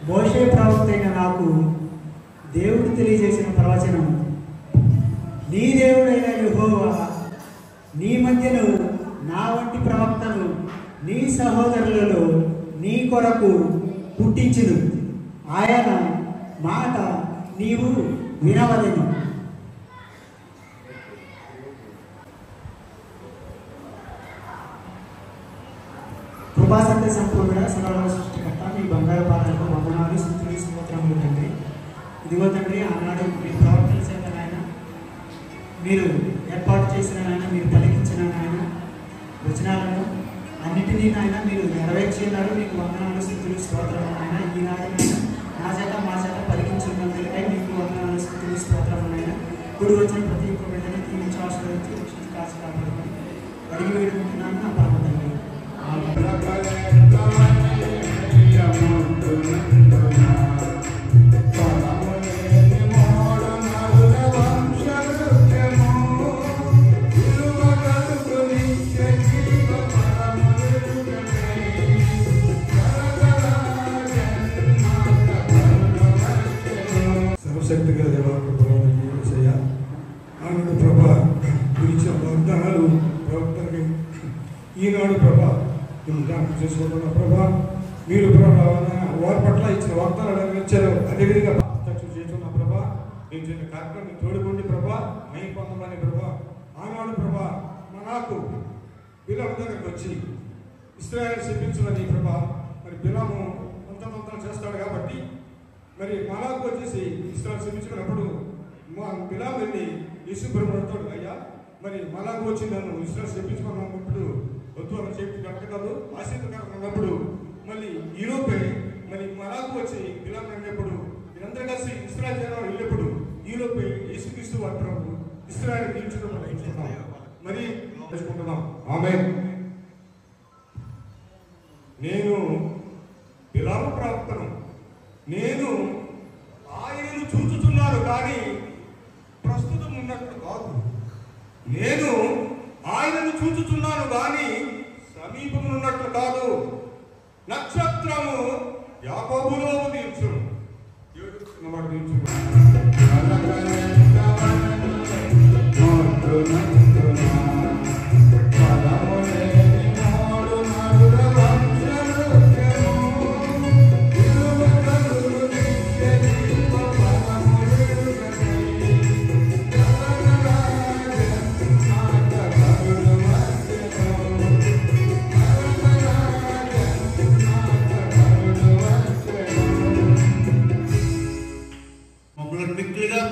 మోషే ప్రవక్త అయిన నాకు దేవుడు తెలియజేసిన ప్రవచనం, నీ దేవుడైన యెహోవా నీ మధ్యను నా వంటి ప్రవక్తను నీ సహోదరులలో నీ కొరకు పుట్టించును. ఆయన మాట నీవు వినవలెను. కృపాసత్య సంపూర్ణ సర్వ సృష్టికర్త మీ బంగారు పాత్రకు వందనాలు, స్తుతులు, స్తోత్రములు తండ్రి. ఇదిగో తండ్రి, ఆనాడు మీ ప్రవర్తన చేత నాయన మీరు ఏర్పాటు చేసిన నాయన, మీరు పలికించిన నాయన వచనాలను అన్నిటినీ నాయన మీరు నెరవేర్చినారు. మీకు వందనాలు, స్తుతులు, స్తోత్రములు నాయన. ఈనాడు నాయన నా చేత మా చేత పలికించుకున్నందుకై మీకు వందనాలు, స్తుతులు, స్తోత్రములు నాయన. కూడి వచ్చిన ప్రతి ఒక్క బిడ్డని దీవించి ఆశీర్వదించి రక్షించి కాచి కాపాడుకొని అడిగి వేడుకుంటున్నాను నా పరమ తండ్రి. సర్వశక్తిగా దేవాలయ ఆనాడు ప్రభా గురించిన వాగ్దానాలు ప్రవక్తలకి ఈనాడు ప్రభా మేము జ్ఞాపకం చేసుకుంటున్న ప్రభా, మీరు ప్రభా వారి పట్ల ఇచ్చిన వాగ్దానాలు నెరవేర్చారు. అదేవిధంగా చేస్తున్న ప్రభా నేను చేసిన కార్యక్రమం తోడుకోండి ప్రభా, మై పొందమని ప్రభా. ఆనాడు ప్రభా నాకు బిలాము దగ్గరకు వచ్చి ఇశ్రాయేలు శపించమని ప్రభా, మరి బిలాము అంతంతంతం చేస్తాడు కాబట్టి మరి మలాకు వచ్చేసి ఇశ్రాయేలు శపించుకున్నప్పుడు మా బిలాము వెళ్ళి యేసుప్రభువుతో, అయ్యా మరి మలాకు వచ్చి నన్ను ఇశ్రాయేలు శపించుకున్నప్పుడు వద్దు అని చెప్పి కరెక్ట్ కాదు, ఆశీర్వదకరం అన్నప్పుడు మళ్ళీ ఈలోపే మరి మలాకు వచ్చి బిలాము అన్నప్పుడు వీరందరూ కలిసి ఇశ్రాయేలు జనాలు వెళ్ళినప్పుడు ఈలోపే యేసుక్రీస్తు వారి ప్రభు ఇశ్రాయేలు నిలిచడం మరి తెలుసుకుంటున్నాం. ఆమేన్. నేను బిలాము ప్రవక్తను, నేను ఆయనను చూచుచున్నాను కానీ ప్రస్తుతం ఉన్నట్లు కాదు. నేను ఆయనను చూచుచున్నాను కానీ సమీపమున్నట్లు కాదు. నక్షత్రము యాకోబులో ఉదయించును. మాట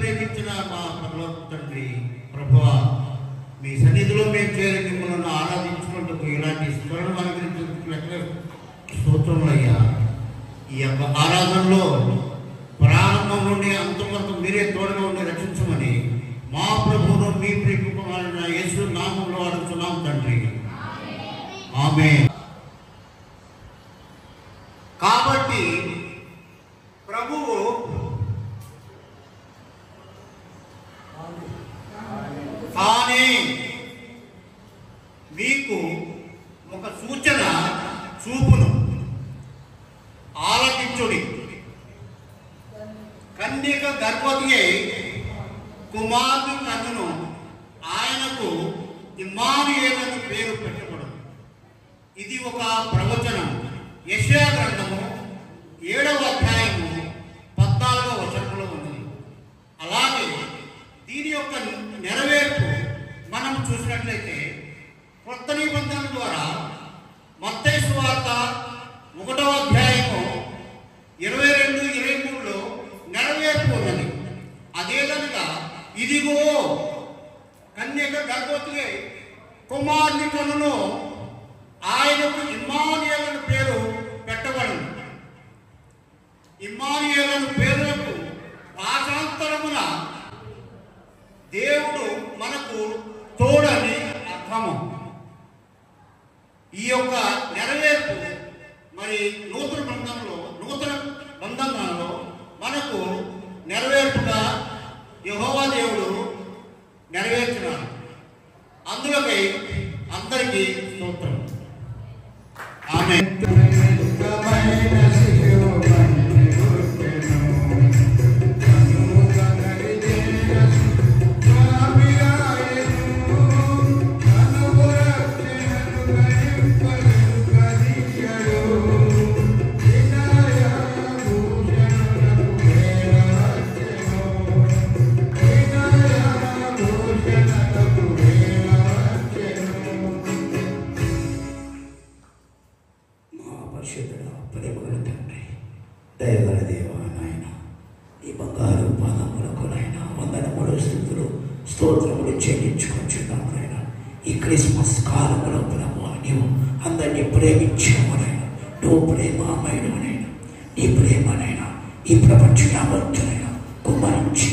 ప్రేమించిన మా పరలోక తండ్రి ప్రభువా, మీ సన్నిధిలో మేము చేరి మిమ్మల్ని ఆరాధించుకుంటూ ఇలాంటి స్మరణ అనుగ్రహించినట్లు స్తోత్రములయ్యా. ఈ యొక్క ఆరాధనలో ప్రారంభం నుండి అంతం వరకు మీరే తోడుగా ఉండి రక్షించమని మా ప్రభువును మీ ప్రియకుమారుడైన యేసు నామములో అడుగుతున్నాం తండ్రి. ఆమేన్. కాబట్టి ప్రభువు తానే మీకు ఒక సూచన చూపును, ఆలకించుడి. కన్యక గర్భవతి అయి కుమారుని కన్నును, ఆయనకు ఇమ్మానుయేలు పేరు పెట్టబడు. ఇది ఒక ప్రవచనం. యెషయా గ్రంథము 7వ అధ్యాయము 14వ వచనంలో ఉంది. అలాగే దీని యొక్క నెరవేర్పు మనం చూసినట్లయితే కొత్త నిబంధన ద్వారా మత్తయి సువార్త 1వ అధ్యాయము 22-23లో నెరవేర్పు ఉన్నది. అదేవిధంగా ఇదిగో కన్యక గర్భవతి కుమారుని కన్నును, ఆయనకు ఇమ్మానుయేలు పేరు పెట్టబడింది. ఇమ్మానుయేలు పేరులకు భాషాంతరమున దేవుడు మనకు తోడని అర్థము. ఈ యొక్క నెరవేర్పు మరి నూతన బంధంలో మనకు నెరవేర్పుగా యెహోవా దేవుడు నెరవేర్చినాడు. అందులోకై అందరికీ స్తోత్రం. ఆమేన్. ప్రేమగల తండ్రి, దయగల దేవా నాయన, ఈ బంగారు పాదములకు నాయన వందనములు, స్తుతులు, స్తోత్రములు చెల్లించుకొచ్చున్నాము నాయన. ఈ క్రిస్మస్ కాలంలో ప్రభు నీవు అందరినీ ప్రేమించాము నాయన. నువ్వు ప్రేమమయుడు నాయన. నీ ప్రేమనైనా ఈ ప్రపంచ యావత్తునైనా కుమ్మరించి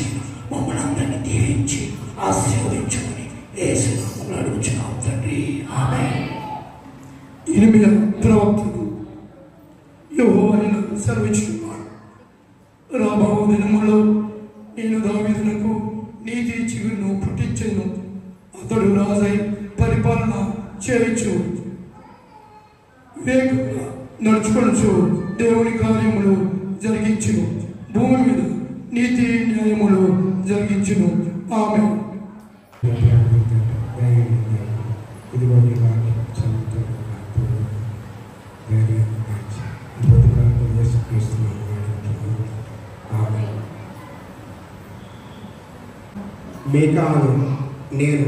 మమ్మల్ని అందరినీ దీవించి ఆశీర్వదించుకొని యేసునామములో అడుగుచున్నాము తండ్రి, ఆమేన్. 8వ ప్రవక్తకు యెహోవా సెలవిచ్చుచున్నాడు. రాబో దినములో నేను దావీదునకు నీతి చిగురును పుట్టించెను. అతడు రాజై పరిపాలన చేయొచ్చు, వివేకంగా నడుచుకొనచ్చు, దేవుని కార్యములు జరిగించును, భూమి మీద నీతి న్యాయములు జరిగించును. ఆమె ఇదిగోండి వాక్యం చదువుతున్న మీకాను నేను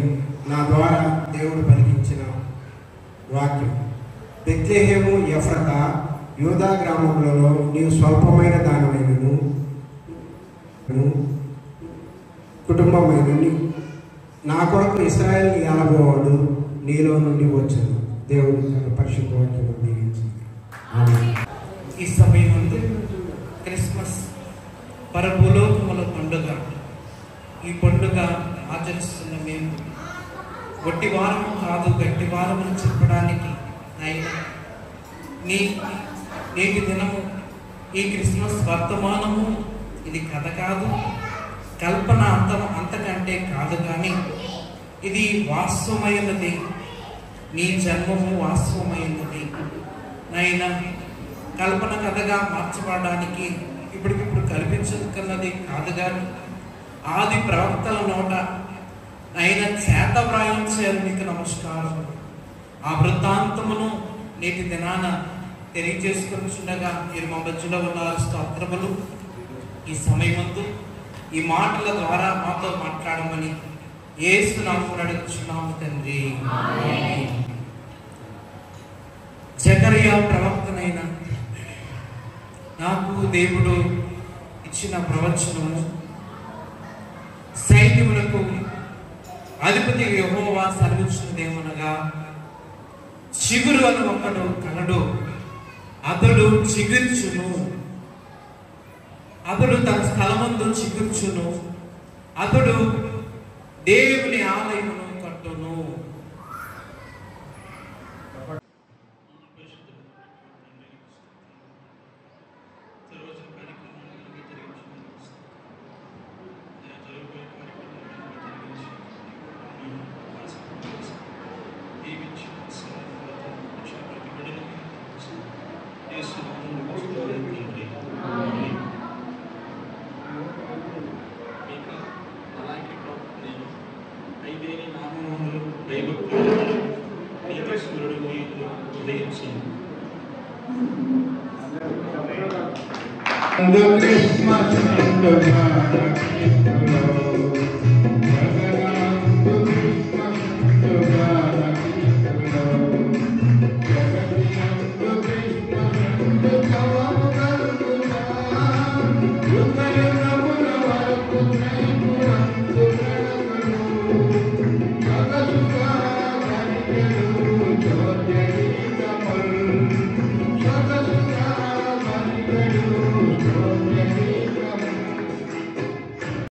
నా ద్వారా దేవుడు పలికించిన వాక్యం. బెత్లెహేము ఎఫ్రతా యూదా గ్రామములలో నీవు స్వల్పమైన దానివైనను కుటుంబమైన నా కొరకు ఇశ్రాయేలుని ఏలబోవాడు నీలో నుండి వచ్చాను. దేవుడు తన పరిశుద్ధ వాక్యం దీవించింది. ఈ సమయమందు క్రిస్మస్ పరభూలోకముల పండుగ. ఈ పండుగ ఆచరిస్తున్న మేము వట్టి వారము కాదు, గట్టి వారమును చెప్పడానికి ఆయన నేటి దినము ఈ క్రిస్మస్ వర్తమానము ఇది కథ కాదు, కల్పన అంతకంటే కాదు, కానీ ఇది వాస్తవమైనది. నీ జన్మము వాస్తవమైనది నాయన. కల్పన కథగా మార్చబడడానికి ఇప్పటికిప్పుడు కల్పించుకున్నది కాదు, కానీ ఆది ప్రవక్తల నోట ఆయన చేత వ్రాయించారు. మీకు నమస్కారం. ఆ వృత్తాంతమును నేటి దినాన తెలియజేసుకుంటుండగా మీరు మా మధ్యలో ఉన్నారు. స్తోత్రములు. ఈ సమయమందు ఈ మాటల ద్వారా మాతో మాట్లాడమని యేసు నామమున అడుగుచున్నాము తండ్రి, ఆమేన్. జకరియా ప్రవక్తనైన నాకు దేవుడు ఇచ్చిన ప్రవచనము, సైన్యములకు అధిపతి యెహోవా సెలవిచ్చినదేమనగా, చిగురు అని ఒకడు కలడు, అతడు చిగుర్చును, అతడు తన స్థలమందు చిగుర్చును, అతడు దేవుని ఆలయమును కట్టును. Thank you.